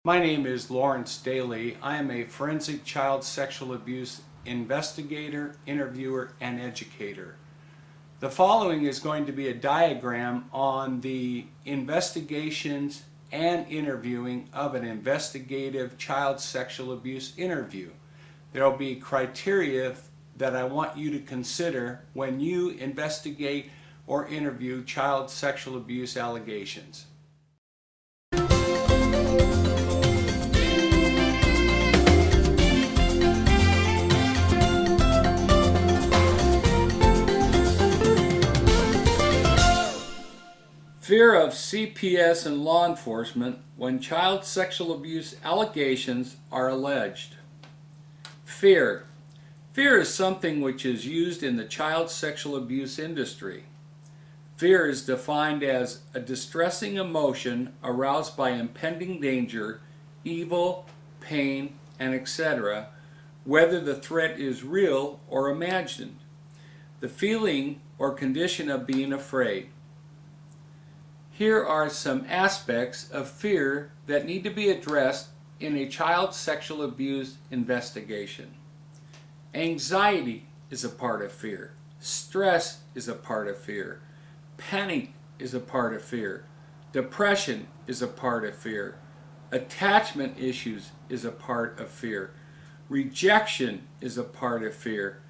My name is Lawrence Daly. I am a forensic child sexual abuse investigator, interviewer, and educator. The following is going to be a diagram on the investigations and interviewing of an investigative child sexual abuse interview. There will be criteria that I want you to consider when you investigate or interview child sexual abuse allegations. Fear of CPS and law enforcement when child sexual abuse allegations are alleged. Fear. Fear is something which is used in the child sexual abuse industry. Fear is defined as a distressing emotion aroused by impending danger, evil, pain, and etc., whether the threat is real or imagined. The feeling or condition of being afraid. Here are some aspects of fear that need to be addressed in a child sexual abuse investigation. Anxiety is a part of fear. Stress is a part of fear. Panic is a part of fear. Depression is a part of fear. Attachment issues is a part of fear. Rejection is a part of fear.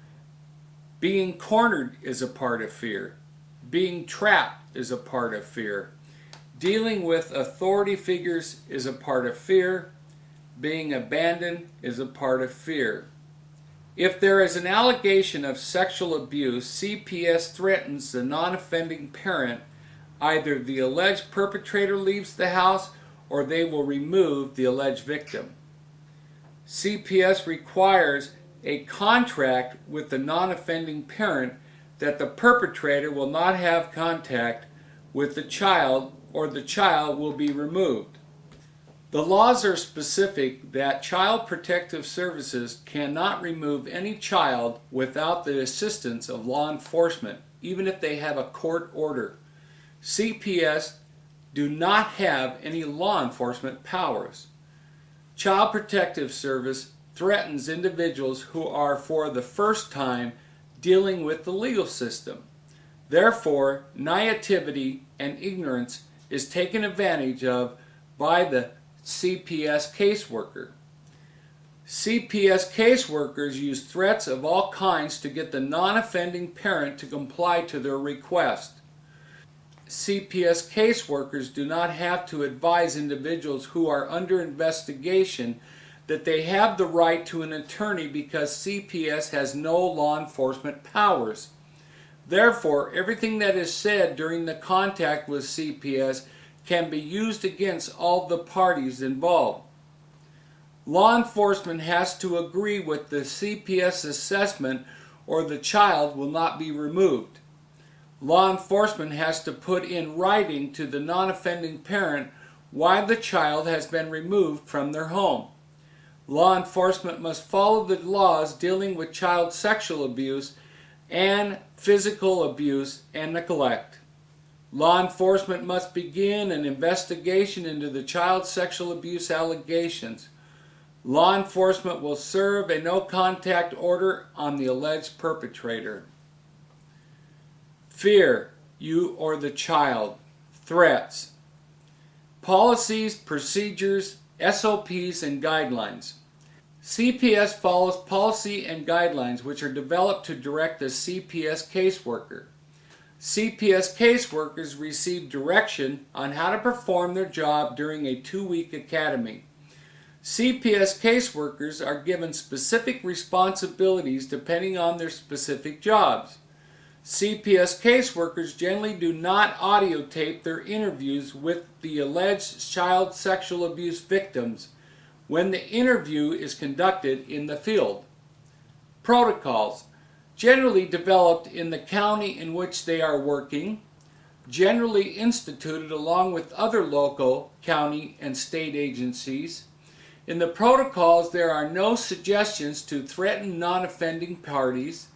Being cornered is a part of fear. Being trapped is a part of fear. Dealing with authority figures is a part of fear. Being abandoned is a part of fear. If there is an allegation of sexual abuse, CPS threatens the non-offending parent. Either the alleged perpetrator leaves the house or they will remove the alleged victim. CPS requires a contract with the non-offending parent that the perpetrator will not have contact with the child or the child will be removed. The laws are specific that Child Protective Services cannot remove any child without the assistance of law enforcement, even if they have a court order. CPS do not have any law enforcement powers. Child Protective Service threatens individuals who are for the first time dealing with the legal system. Therefore, naivety and ignorance is taken advantage of by the CPS caseworker. CPS caseworkers use threats of all kinds to get the non-offending parent to comply to their request. CPS caseworkers do not have to advise individuals who are under investigation that they have the right to an attorney because CPS has no law enforcement powers. Therefore, everything that is said during the contact with CPS can be used against all the parties involved. Law enforcement has to agree with the CPS assessment or the child will not be removed. Law enforcement has to put in writing to the non-offending parent why the child has been removed from their home. Law enforcement must follow the laws dealing with child sexual abuse and physical abuse and neglect. Law enforcement must begin an investigation into the child sexual abuse allegations. Law enforcement will serve a no-contact order on the alleged perpetrator. Fear, you or the child. Threats. Policies, procedures, SOPs, and guidelines. CPS follows policy and guidelines which are developed to direct the CPS caseworker. CPS caseworkers receive direction on how to perform their job during a 2-week academy. CPS caseworkers are given specific responsibilities depending on their specific jobs. CPS caseworkers generally do not audio tape their interviews with the alleged child sexual abuse victims when the interview is conducted in the field. Protocols, generally developed in the county in which they are working, generally instituted along with other local, county, and state agencies. In the protocols, there are no suggestions to threaten non-offending parties.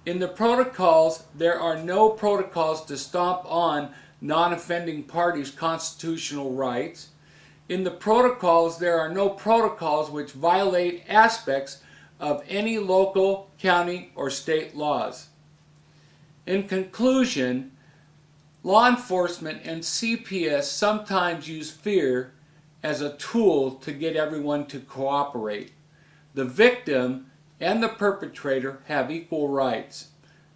In the protocols, there are no protocols to stomp on non-offending parties' constitutional rights. In the protocols, there are no protocols which violate aspects of any local, county, or state laws. In conclusion, law enforcement and CPS sometimes use fear as a tool to get everyone to cooperate. The victim and the perpetrator have equal rights.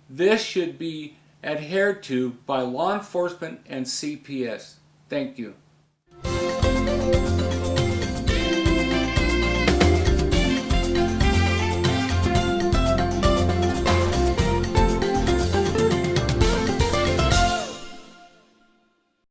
This should be adhered to by law enforcement and CPS. Thank you.